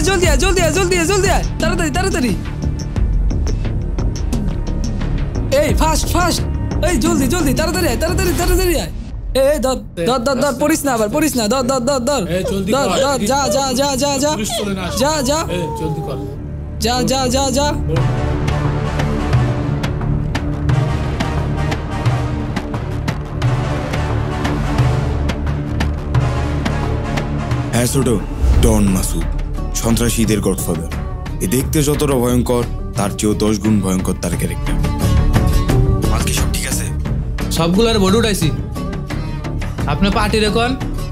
জলদি আয় জলদি আয় জলদি আয় জলদি আয় তাড়াতাড়ি তাড়াতাড়ি এই ফাস্ট ফাস্ট এই জলদি জলদি তাড়াতাড়ি আয় তাড়াতাড়ি তাড়াতাড়ি আয় এই ধর ধর ধর ধর পড়িস না আবার পড়িস না ধর ধর ধর ধর ধর ধর যা যা যা যা যা যা যা জলদি কর যা যা যা যা হ্যাঁ ছোট ডন মাসুদ সন্ত্রাসীদের গডফাদার। এ দেখতে যতটা ভয়ঙ্কর তার চেয়েও 10 গুণ ভয়ঙ্কর তার ক্যারেক্টার। আজকে সব ঠিক আছে? সবগুলোর বোর্ড উঠাইছি। আপনি পার্টি রেখন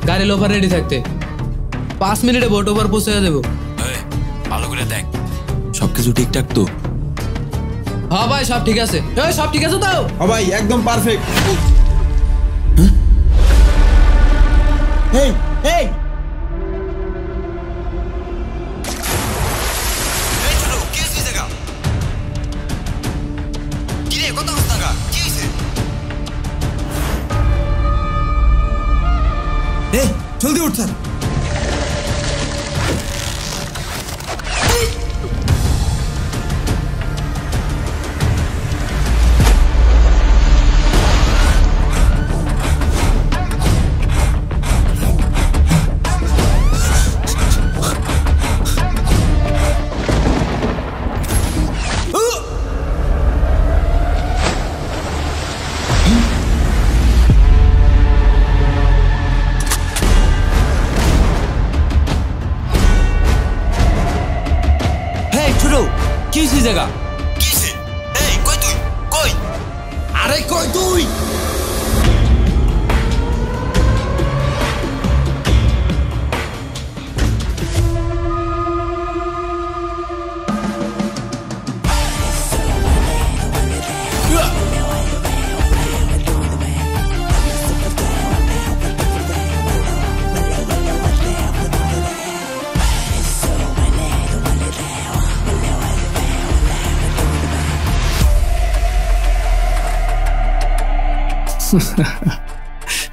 গাড়ির ওভার রেডি থাকতে 5 মিনিটে বোট ওভার পৌঁছে দেবো। ভালো করে দেখ সবকিছু ঠিকঠাক তো? হ্যাঁ ভাই সব ঠিক আছে। সব ঠিক আছে তো? হ্যাঁ ভাই একদম পারফেক্ট। এই এই জলদি উঠ স্যার। কি হইছে জায়গা? কিসে? এই কই তুই? কই? আরে কই তুই?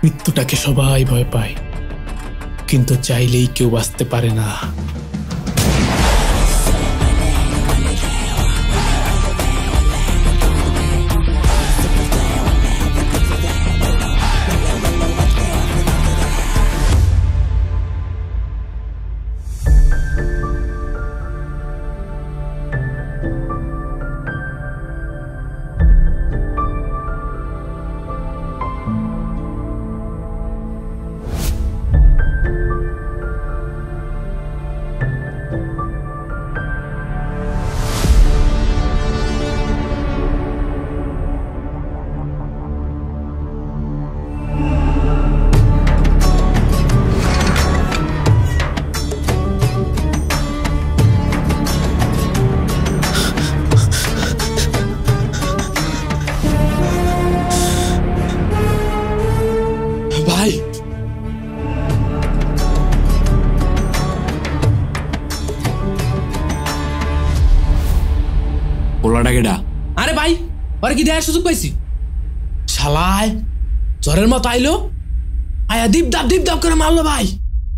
মৃত্যুটাকে সবাই ভয় পায়, কিন্তু চাইলেই কেউ বাঁচতে পারে না। আরে ভাই ওরে কি দেখার সুযোগ পাইছি? শালায় জ্বরের মতো আইলো, আয়া দীপ দাপ করে মারলো ভাই।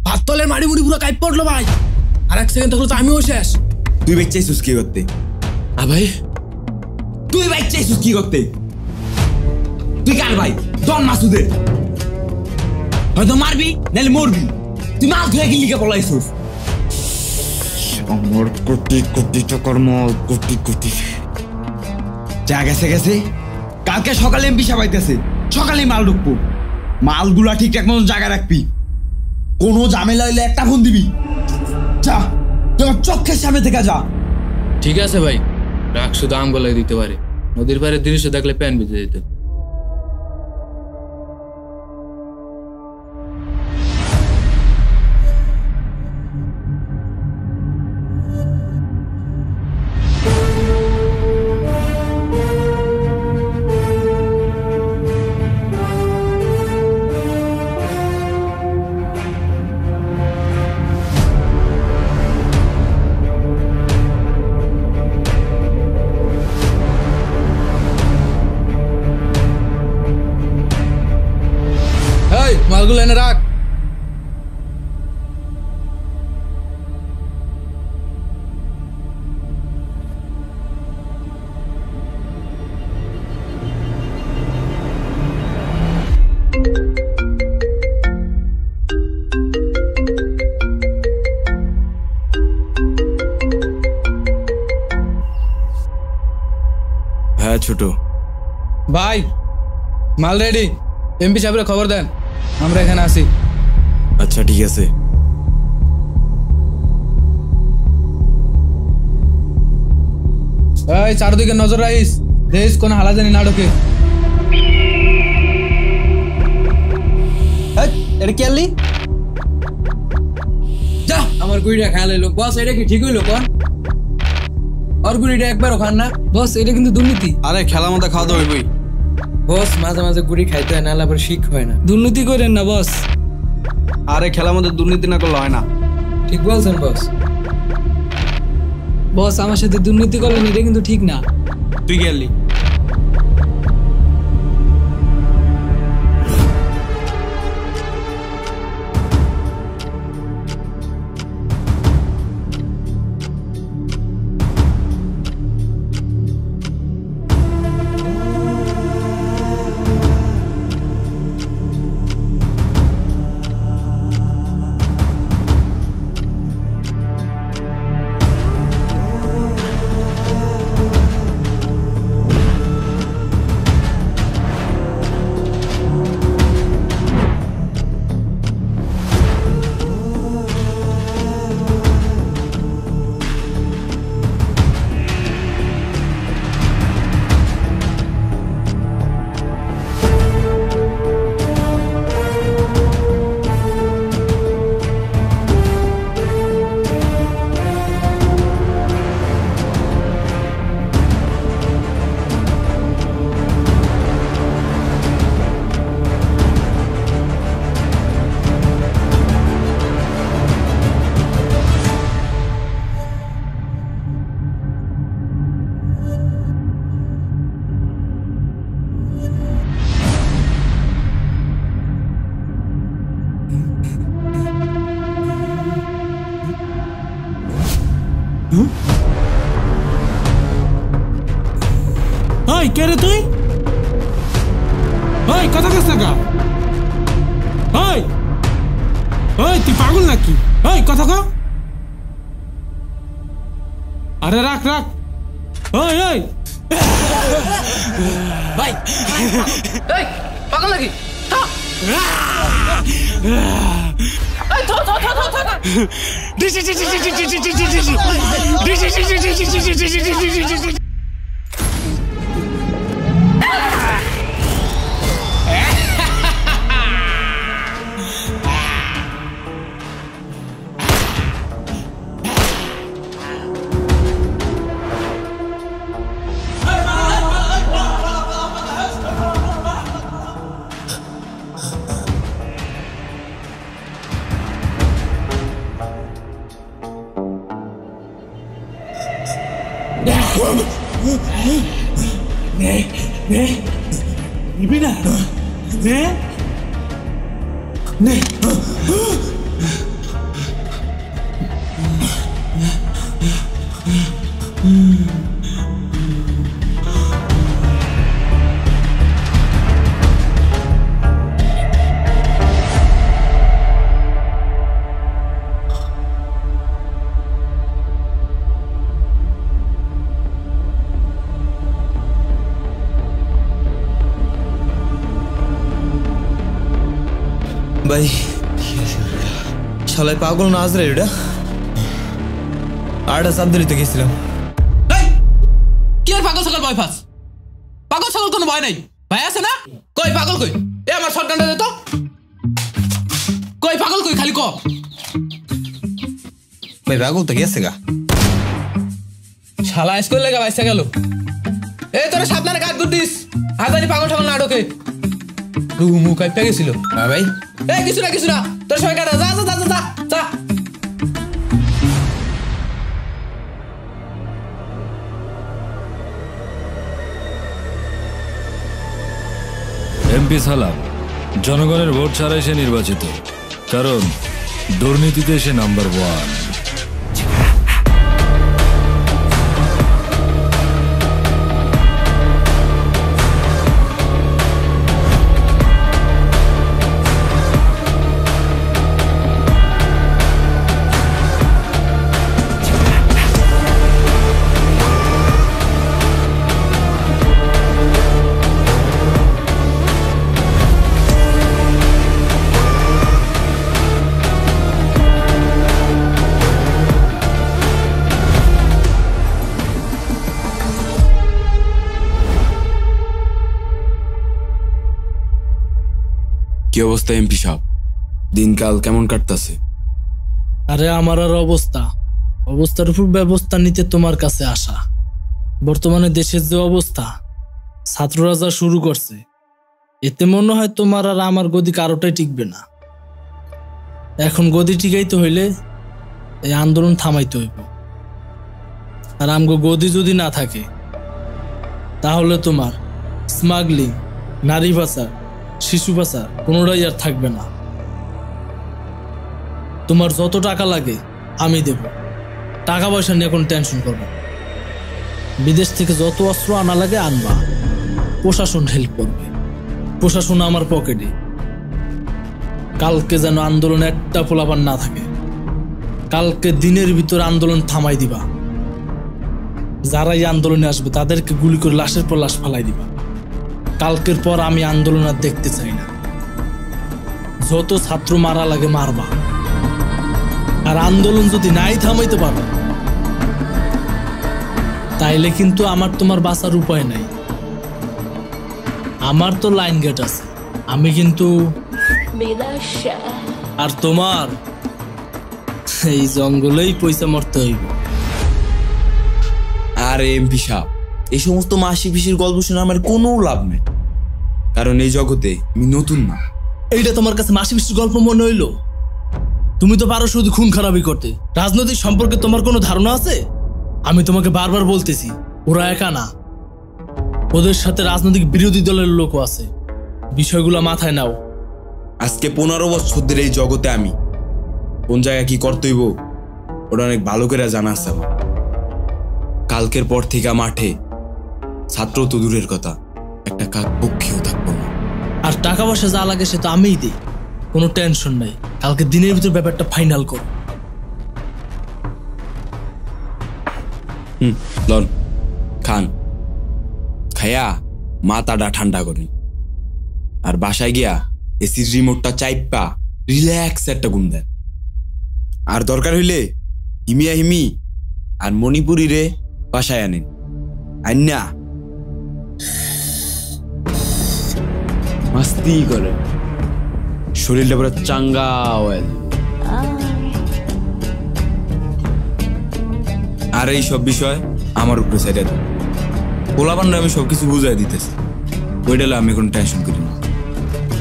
ভাত তলের মাড়ি মুড়ি পুরো কাইপ পড়লো ভাই। আর 1 সেকেন্ড তখন তো আমিও শেষ। তুই বেঁচেছিস কি করতে? ভাই তুই বেঁচেছিস কি করতে? তুই কার ভাই? ডন মাসুদের। হয়তো মারবি নাহলে মরবি। তুই মাল ধুয়ে গিয়ে লিখে পলাইছিস। আমার কোটি কোটি টাকার মাল, কোটি কোটি। যা গেছে গেছে, কালকে সকালে এমপি সাহেব আইতেছে, সকালে মাল ঢুকবো। মালগুলা ঠিকঠাক মতো জায়গায় রাখবি। কোনো ঝামেলা হইলে একটা ফোন দিবি। যা, তোমার চোখের সামনে থেকে যা। ঠিক আছে ভাই, রাখ শুধু আম গলায় দিতে পারে। নদীর পাড়ে দৃশ্য দেখলে প্যান ভিজে যেত। ছোট। ভাই মাল রেডি, এমপি সাহেবের খবর দেন, আমরা এখানে আসি। আচ্ছা ঠিক আছে। এই চারদিকে নজর রাখিস, দেশ কোন হালা জানি না ঢোকে। এটা কি আনলি? যা আমার গুড়িটা খাওয়া লাইলো। বস এটা কি ঠিক হইলো কোন? আর গুড়িটা একবারও খান না বস, এটা কিন্তু দুর্নীতি। আরে খেলা মতো খাওয়া দাওয়া হইবই। বস মাঝে মাঝে গুড়ি খাইতে হয়, নাহলে আবার শিখ হয় না। দুর্নীতি করেন না বস। আরে খেলার মধ্যে দুর্নীতি না করলে হয় না। ঠিক বলছেন বস। বস আমার সাথে দুর্নীতি করলেন, এটা কিন্তু ঠিক না। তুই গেলি ওই কে রে তুই? ওই কথা কস না। ওই ওই তুই পাগল নাকি? ওই কথা ক। আরে রাখ রাখ। ওই ওই ভাই এই পাগল নাকি? নিবি না? নে নে ভাই শালায় পাগল না আজরে এটা আড়া সাবধারিতে গেছিলাম। কি আর পাগল ছাগল ভয় পাস? পাগল ছাগল কোনো ভয় নাই। ভাই আছে না? কই পাগল কই? এ আমার শটগানটা দে তো। কই পাগল কই খালি ক। ভাই পাগল তো গেছে গা। শালা স্কুল লাগা বাইসা গেল। এ তোরা সাবধানে কাট গুদিস, আজানি পাগল ছাগল না ঢোকে। রুমু কাইপা গেছিল। হ্যাঁ ভাই এই কিছু না তোর সবাই কাটা। যা যা যা যা যা। এমপি সালাম জনগণের ভোট ছাড়াই সে নির্বাচিত, কারণ দুর্নীতিতে সে নাম্বার 1। কি অবস্থা এমপি সাহেব? দিনকাল কেমন কাটতাছে? আরে আমার আর অবস্থার উপর ব্যবস্থা নিতে তোমার কাছে আসা। বর্তমানে দেশের যে অবস্থা, ছাত্ররা যা শুরু করছে, এতে মনে হয় তোমার আর আমার গদি কারোটাই টিকবে না। এখন গদি টিকাইতে হইলে এই আন্দোলন থামাইতে হইব। আর আমগো গদি যদি না থাকে, তাহলে তোমার স্মাগলিং, নারী পাচার, শিশু পাচার কোনোটাই আর থাকবে না। তোমার যত টাকা লাগে আমি দেব, টাকা পয়সা নিয়ে কোনো টেনশন করবে না। বিদেশ থেকে যত অস্ত্র আনা লাগে আনবা, প্রশাসন হেল্প করবে, প্রশাসন আমার পকেটে। কালকে যেন আন্দোলন একটা পোলাপান না থাকে। কালকে দিনের ভিতর আন্দোলন থামাই দিবা। যারা এই আন্দোলনে আসবে তাদেরকে গুলি করে লাশের পর লাশ ফালাই দিবা। কালকের পর আমি আন্দোলন আর দেখতে চাই না। যত ছাত্র মারা লাগে মারবা। আর আন্দোলন যদি নাই থামাইতে পারো, তাইলে কিন্তু আমার তোমার বাঁচার উপায় নাই। আমার তো লাইন গেট আছে, আমি কিন্তু। আর তোমার এই জঙ্গলেই পয়সা মরতে হইব। আর এমপি সাহেব, এই সমস্ত মাসি পিসির গল্প শুনে আমার কোনো লাভ নেই, কারণ এই জগতে আমি নতুন না। এইটা তোমার কাছে মাসি পিসির গল্প মনে হইলো? তুমি তো পারো শুধু খুন খারাপই করতে। রাজনৈতিক সম্পর্কে তোমার কোনো ধারণা আছে? আমি তোমাকে বারবার বলতেছি, ওরা একা না, ওদের সাথে রাজনৈতিক বিরোধী দলের লোকও আছে। বিষয়গুলো মাথায় নাও। আজকে 15 বছর ধরে এই জগতে আমি কোন জায়গায় কি করতে হইব ওটা অনেক ভালো করে জানা আছে আমার। কালকের পর থেকে মাঠে ছাত্র তো দূরের কথা, একটা কাক পক্ষীও থাকবো না। আর টাকা পয়সা যা লাগে সে তো আমিই দিই, কোনো টেনশন নাই। কালকে দিনের ভিতর ব্যাপারটা ফাইনাল কর। লন খান, খায়া মাথাটা ঠান্ডা করেন, আর বাসায় গিয়া এসির রিমোটটা চাইপা রিল্যাক্স একটা ঘুম দেন। আর দরকার হইলে হিমিয়া হিমি আর মণিপুরি রে বাসায় আনেন, আইনা মাস্তি করে শরীরটা পুরো চাঙ্গা হয়ে। আর এই সব বিষয় আমার উপরে ছেড়ে দেন। পোলাপান্ডা আমি সবকিছু বুঝাই দিতেছি, ওইটালে আমি কোনো টেনশন করি না।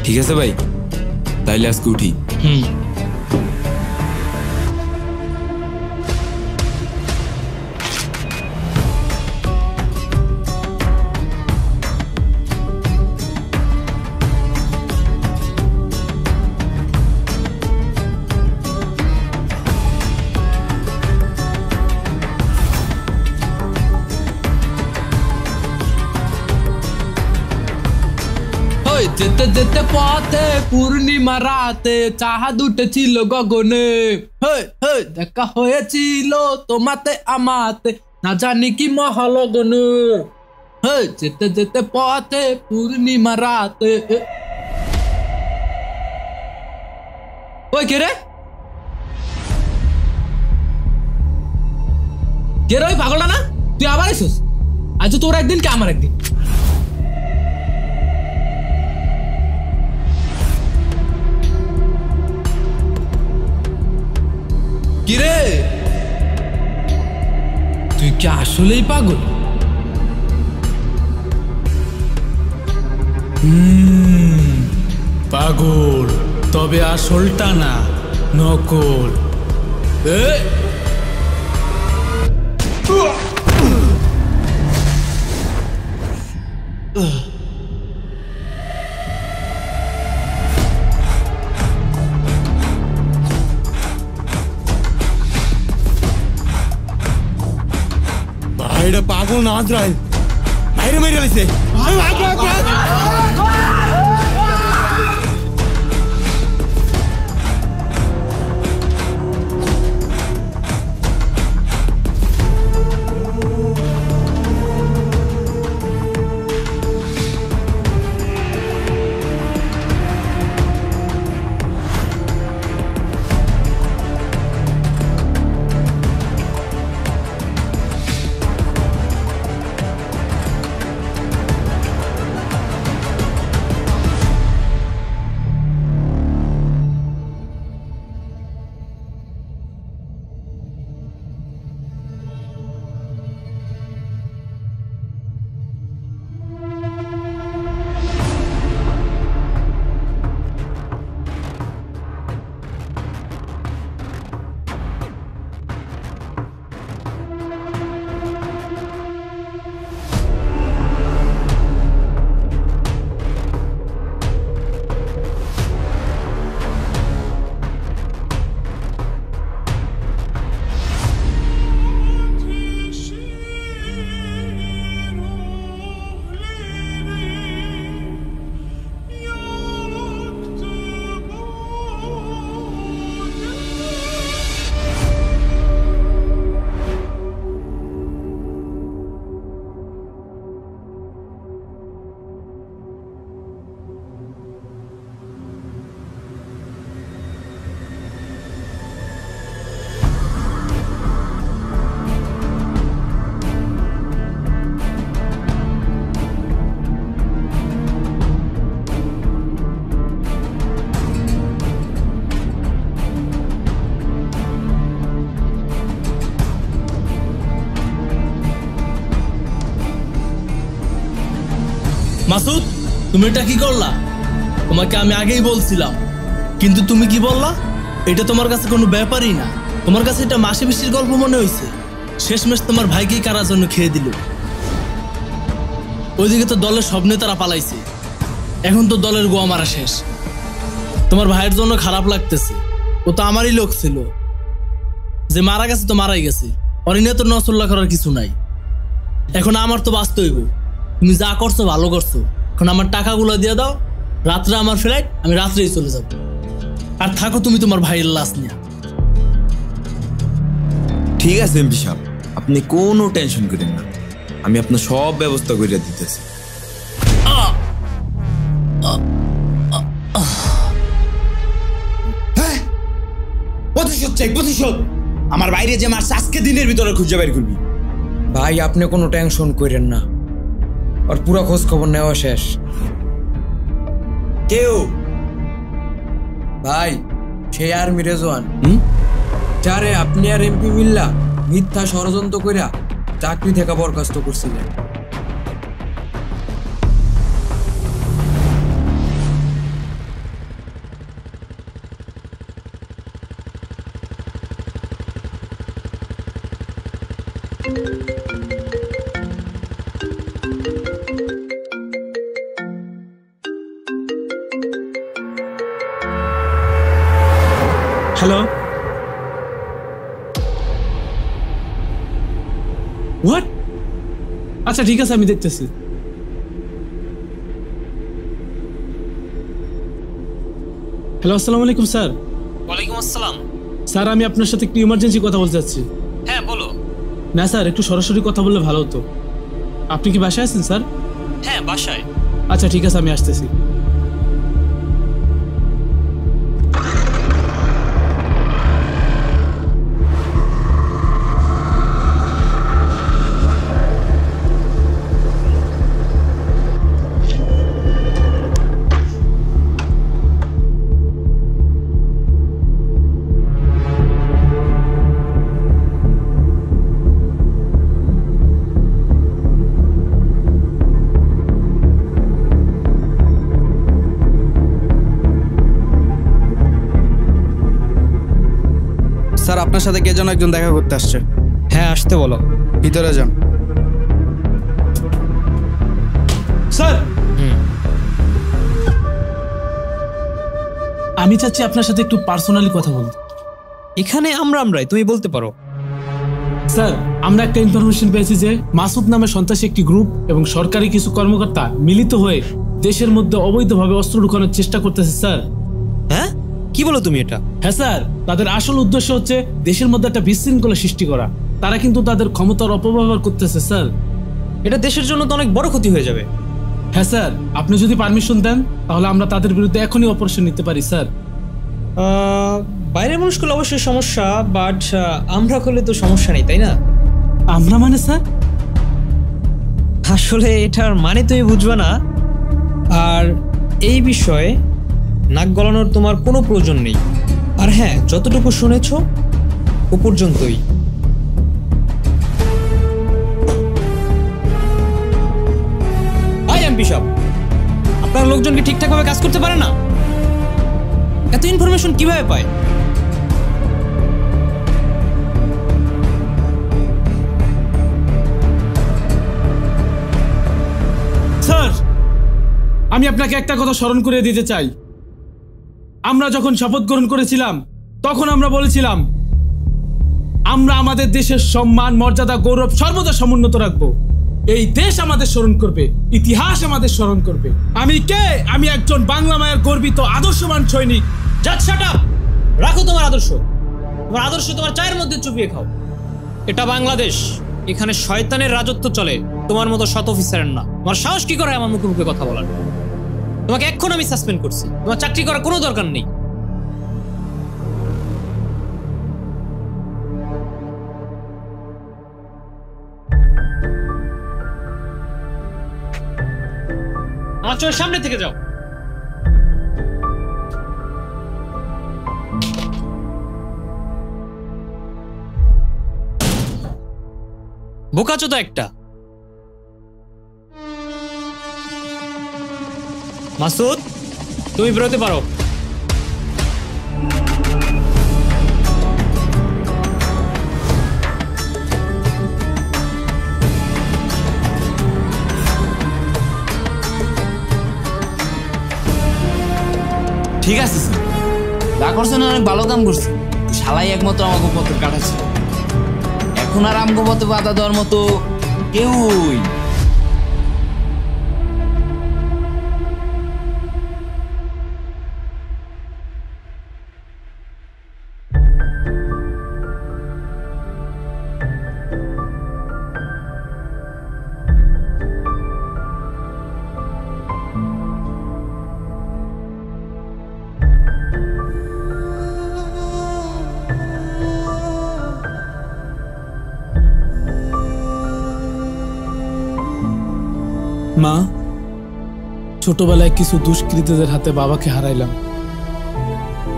ঠিক আছে ভাই, তাইলে আজকে উঠি। যেতে যেতে পথে পূর্ণিমা রাতে চাঁদ উঠেছিল গগনে। দেখা হয়েছিল তোমাতে আমাতে, না জানি কি মহালগনে। যেতে যেতে পথে পূর্ণিমা রাতে। ওই কে রে? কে রে ওই পাগলটা না? তুই আবার এসেছিস? আজ তোর একদিন কে আমার একদিন। কিরে, তুই কি আসলেই পাগল? পাগল, তবে আসলটা না, নকল। এটা পাগল না আজরাইল, বাইরে মেরে গেছে। মাসুদ, তুমি এটা কি করলা? তোমাকে আমি আগেই বলছিলাম, কিন্তু তুমি কি বললা? এটা তোমার কাছে কোনো ব্যাপারই না। তোমার কাছে এটা মাসে বৃষ্টির গল্প মনে হয়েছে। শেষমেশ তোমার ভাইকেই কারার জন্য খেয়ে দিল। ওইদিকে তো দলের সব নেতারা পালাইছে, এখন তো দলের গোয়া মারা শেষ। তোমার ভাইয়ের জন্য খারাপ লাগতেছে, ও তো আমারই লোক ছিল। যে মারা গেছে তো মারাই গেছে, অরিনে তো নসল্লা করার কিছু নাই। এখন আমার তো বাঁচতে হইব। তুমি যা করছো ভালো করছো, এখন আমার টাকাগুলো দিয়ে দাও। রাত্রে আমার ফ্লাইট, আমি রাত্রেই চলে যাব। আর থাকো তুমি তোমার ভাইয়ের লাশ নিয়ে। ঠিক আছে এমপি সাহেব, আপনি কোনো টেনশন করেন না, আমি আপনার সব ব্যবস্থা করে দিতেছি। হ্যাঁ, প্রতিশোধ চাই, প্রতিশোধ। আমার বাইরে যে মারছে আজকে দিনের ভিতরে খুঁজে বের করবি। ভাই আপনি কোনো টেনশন করেন না, আর পুরো খোঁজ খবর নেওয়া শেষ। কেউ ভাই সেই আর্মি রেজওয়ান, যারে আপনি আর এমপি মিল্লা মিথ্যা ষড়যন্ত্র কইরা চাকরি থেকে বরখাস্ত করছিলেন। Hello, what? আচ্ছা ঠিক আছে, আমি দেখতেছি। হ্যালো, আসসালামু আলাইকুম স্যার। ওয়ালাইকুম আসসালাম। স্যার আমি আপনার সাথে একটু ইমার্জেন্সি কথা বলতে চাচ্ছি। হ্যাঁ বলো। না স্যার, একটু সরাসরি কথা বললে ভালো হতো। আপনি কি বাসায় আছেন স্যার? হ্যাঁ বাসায়। আচ্ছা ঠিক আছে, আমি আসতেছি। স্যার আপনার সাথে কে যেন একজন দেখা করতে আসছে। হ্যাঁ আসতে বলো। ভিতরে যান। স্যার আমি চাচ্ছি আপনার সাথে একটু পার্সোনালি কথা বলতে। এখানে আমরাই, তুমি বলতে পারো। স্যার আমরা একটা ইনফরমেশন পেয়েছি যে মাসুদ নামে সন্ত্রাসী একটি গ্রুপ এবং সরকারি কিছু কর্মকর্তা মিলিত হয়ে দেশের মধ্যে অবৈধভাবে অস্ত্র ঢুকানোর চেষ্টা করতেছে স্যার। হ্যাঁ কি বলো তুমি এটা? হ্যাঁ স্যার, তাদের আসল উদ্দেশ্য হচ্ছে দেশের মধ্যে একটা বিশৃঙ্খলা সৃষ্টি করা। তারা কিন্তু তাদের ক্ষমতার অপব্যবহার করতেছে স্যার। এটা দেশের জন্য তো অনেক বড় ক্ষতি হয়ে যাবে। হ্যাঁ স্যার, আপনি যদি পারমিশন দেন তাহলে আমরা তাদের বিরুদ্ধে এখনই অপারেশন নিতে পারি স্যার। বাইরের মানুষ করলে অবশ্যই সমস্যা, বাট আমরা করলে তো সমস্যা নেই, তাই না? আমরা মানে স্যার? আসলে এটার মানে তুমি বুঝবে না, আর এই বিষয়ে নাক গলানোর তোমার কোনো প্রয়োজন নেই। আর হ্যাঁ, যতটুকু শুনেছ ও পর্যন্তই। এমপি সাহেব, আপনার লোকজন কি ঠিকঠাকভাবে কাজ করতে পারে না? এত ইনফরমেশন কিভাবে পায়? স্যার আমি আপনাকে একটা কথা স্মরণ করে দিতে চাই। আমরা যখন শপথ গ্রহণ করেছিলাম তখন আমরা বলেছিলাম আমরা আমাদের দেশের সম্মান, মর্যাদা, গৌরব সর্বদা সমুন্নত রাখবো। এই দেশ আমাদের স্মরণ করবে, ইতিহাস আমাদের স্মরণ করবে। আমি কে? আমি একজন বাংলা মায়ের গর্বিত আদর্শবান সৈনিক। Just shut up! রাখো তোমার আদর্শ। তোমার আদর্শ তোমার চায়ের মধ্যে চুপিয়ে খাও। এটা বাংলাদেশ, এখানে শয়তানের রাজত্ব চলে, তোমার মতো শত অফিসারের না। তোমার সাহস কি করে আমার মুখে মুখে কথা বলার? তোমাকে এখন আমি সাসপেন্ড করছি, তোমার চাকরি করার কোনো দরকার নেই। আমার চোখের সামনে থেকে যাও। বোকাচোদা একটা। মাসুদ তুমি বেরোতে পারো। ঠিক আছে স্যার, যা করছেন অনেক ভালো কাম করছে। শালাই একমাত্র আমাকে পথের কাটা ছিল, এখন আর আমগো পথে বাধা দেওয়ার মতো কেউই। মা, ছোটবেলায় কিছু দুষ্কৃতীদের হাতে বাবাকে হারাইলাম।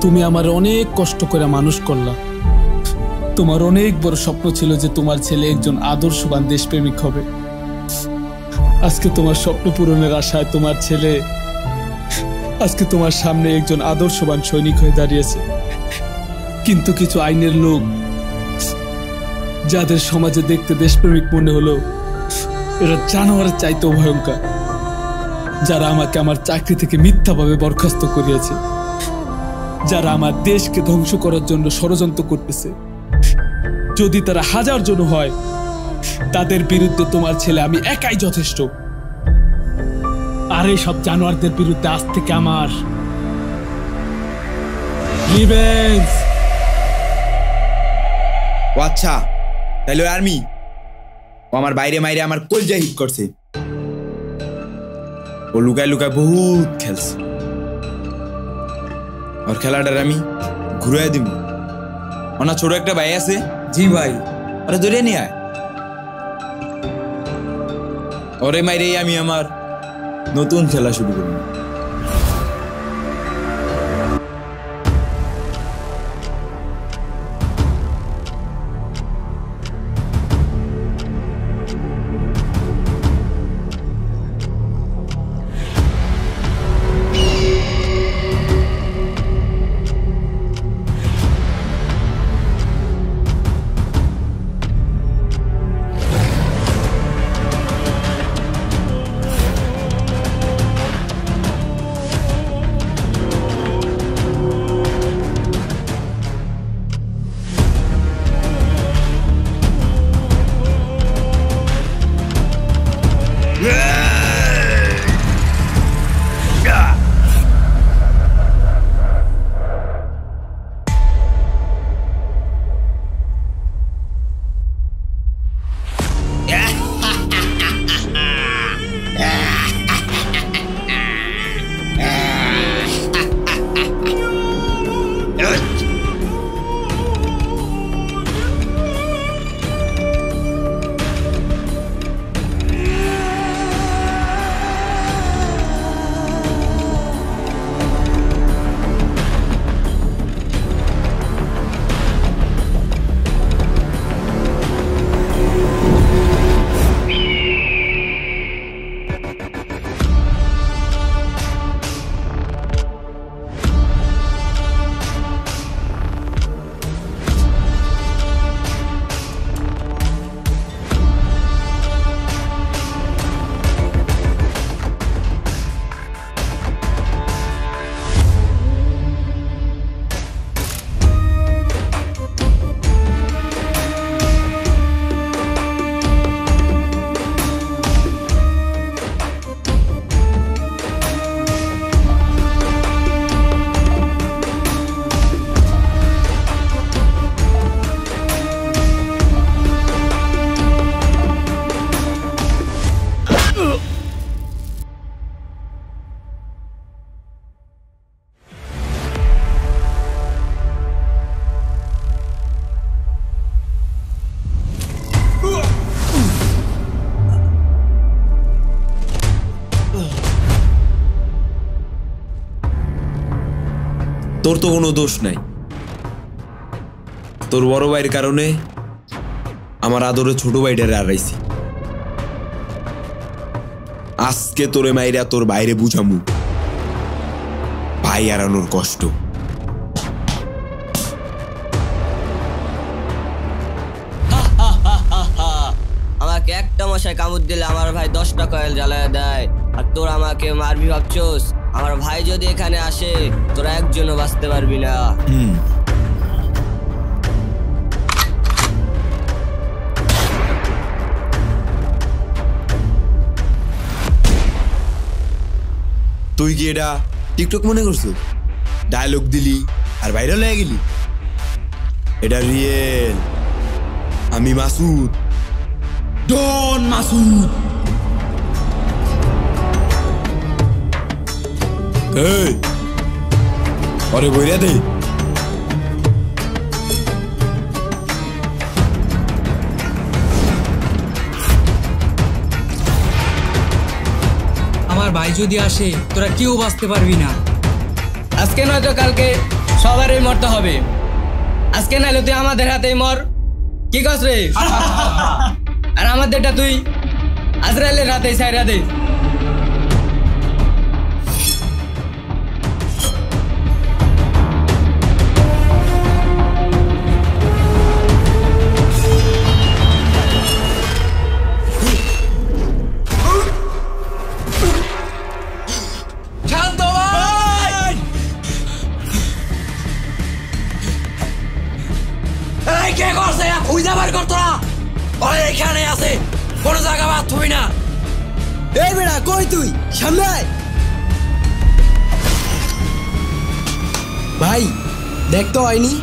তুমি আমার অনেক কষ্ট করে মানুষ করলা। তোমার অনেক বড় স্বপ্ন ছিল যে তোমার ছেলে একজন আদর্শবান দেশপ্রেমিক হবে। আজকে তোমার স্বপ্ন পূরণের আশায় তোমার ছেলে আজকে তোমার সামনে একজন আদর্শবান সৈনিক হয়ে দাঁড়িয়েছে। কিন্তু কিছু আইনের লোক, যাদের সমাজে দেখতে দেশপ্রেমিক মনে হলো, এরা জানোয়ারের চাইতেও ভয়ঙ্কর, যারা আমাকে আমার চাকরি থেকে মিথ্যাভাবে বরখাস্ত করিয়েছে, যারা আমার দেশকে ধ্বংস করার জন্য ষড়যন্ত্র করতেছে। যদি তারা 1000 জন হয়, তাদের বিরুদ্ধে তোমার ছেলে আমি একাই যথেষ্ট। আর এই সব জানোয়ারদের বিরুদ্ধে আজ থেকে আমার রিভেঞ্জ। ও আচ্ছা, তাহলে আর্মি ও আমার বাইরে মাইরে আমার কলজা হিট করছে। ও লুকায় লুকায় বহুত খেলছে, ওর খেলাটার আমি ঘুরাই দিব। ওনার ছোট একটা ভাই আছে। জি ভাই। ওরা ধরে নিয়ে আয়, ওরে মাইরেই আমি আমার নতুন খেলা শুরু করব। তোর তো কোনো দোষ নাই, তোর বড় ভাইয়ের কারণে আমার আদরের ছোট ভাইটারে হারাইছি। আজকে তোরে মাইরা তোর বাইরে বুঝামু ভাই হারানোর কষ্ট। আমাকে একটা মশাই কামড় দিলে আমার ভাই 10টা কয়েল জ্বালায় দেয়, আর তোরা আমাকে মারবি ভাবছোস? আমার ভাই যদি এখানে আসে তোরা একজনও বাঁচতে পারবি না। তুই কি এটা টিকটক মনে করছো? ডায়লগ দিলি আর ভাইরাল হয়ে গেলি? এটা রিয়েল। আমি মাসুদ, ডন মাসুদ। এই আরে বইরা দে। আমার ভাই যদি আসে তোরা কেউ বাঁচতে পারবি না। আজকে নয়তো কালকে সবারই মরতে হবে। আজকে নাইলে তুই আমাদের হাতেই মর, কি কস রে? আর আমাদেরটা তুই আজরাইলের হাতেই ছাইরা দে। কে করছে? খুঁজে বার কর তোরা। ওই এখানে আছে, কোনো জায়গা বাদ হবি না। এই বেড়া কই তুই? সামনে আয়। ভাই দেখ তো হয়নি।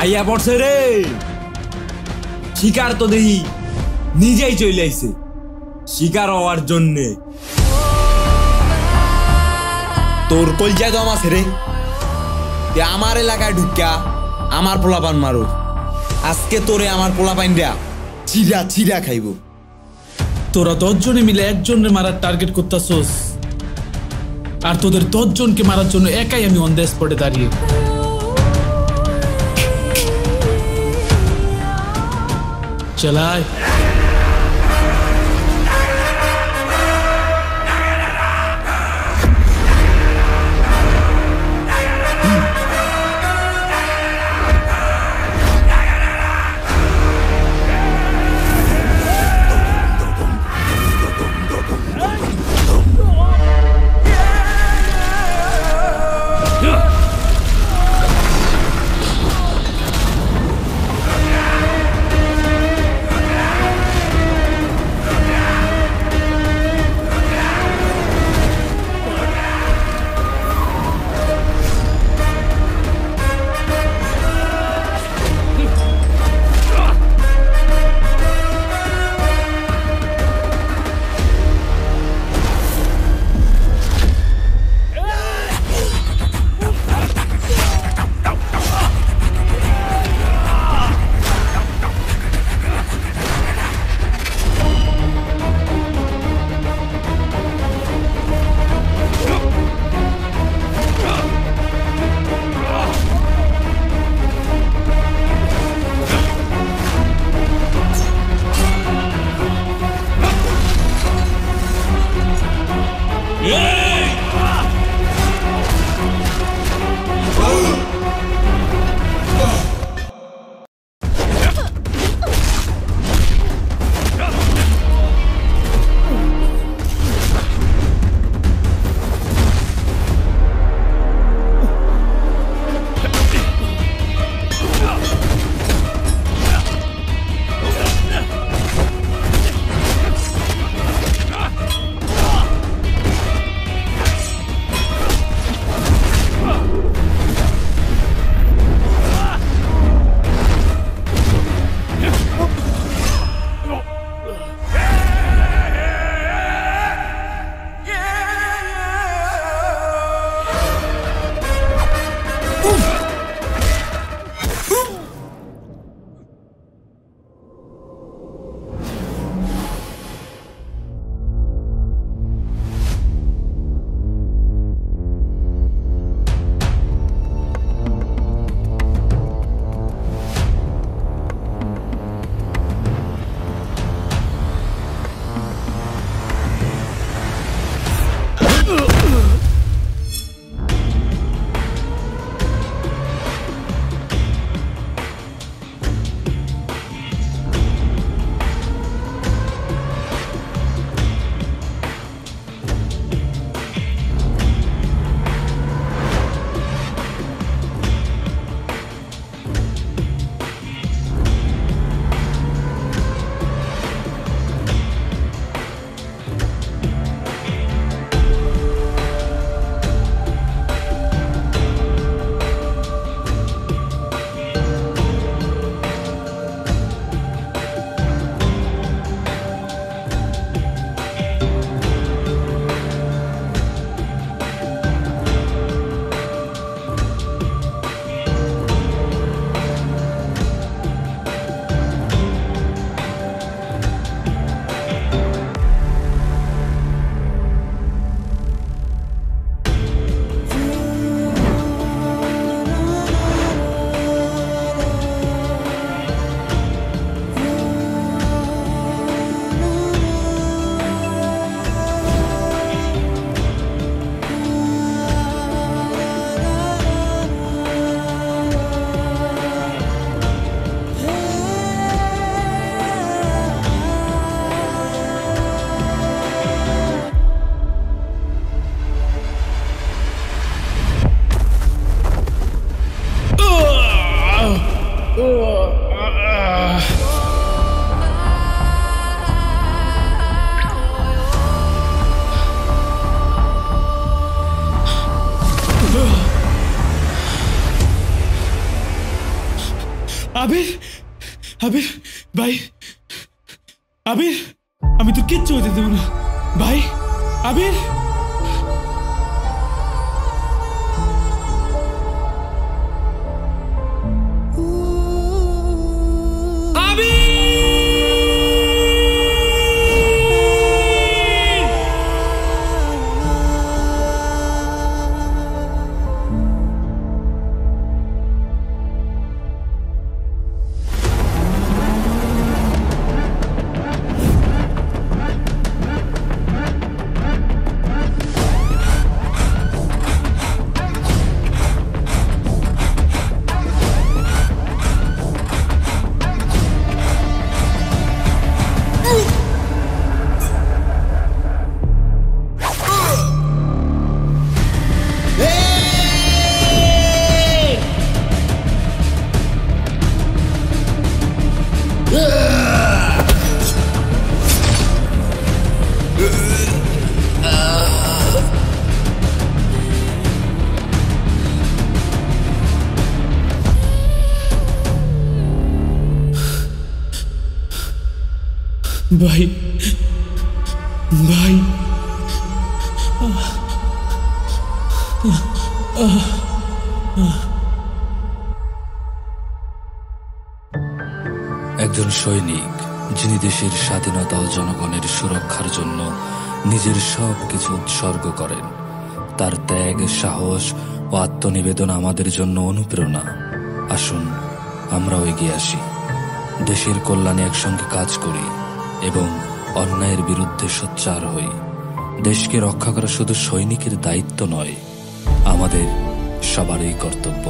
আইয়া পড়ছে রে শিকার, তো দেখি নিজেই চলে আইছে শিকার হওয়ার জন্যে। তোর কলজায় দম আছে রে, আমার এলাকায় ঢুকা আমার পোলাপান মারো। আজকে তোরে আমার পোলাপাইন দেয়া চিরা চিরা খাইব। তোরা 10 জনে মিলে একজনে মারার টার্গেট করতেছস, আর তোদের 10 জনকে মারার জন্য একাই আমি অন দ্য স্পটে দাঁড়িয়ে। চলাই আবির, আবির ভাই, আবির, আমি তোর কিচ্ছু হতে দেবো না ভাই। আবির, ভাই, ভাই, একজন সৈনিক যিনি দেশের স্বাধীনতা ও জনগণের সুরক্ষার জন্য নিজের সব কিছু উৎসর্গ করেন, তার ত্যাগ, সাহস ও আত্মনিবেদন আমাদের জন্য অনুপ্রেরণা। আসুন আমরাও এগিয়ে আসি, দেশের কল্যাণে একসঙ্গে কাজ করি এবং অন্যায়ের বিরুদ্ধে সোচ্চার হই। দেশকে রক্ষা করা শুধু সৈনিকের দায়িত্ব নয়, আমাদের সবারই কর্তব্য।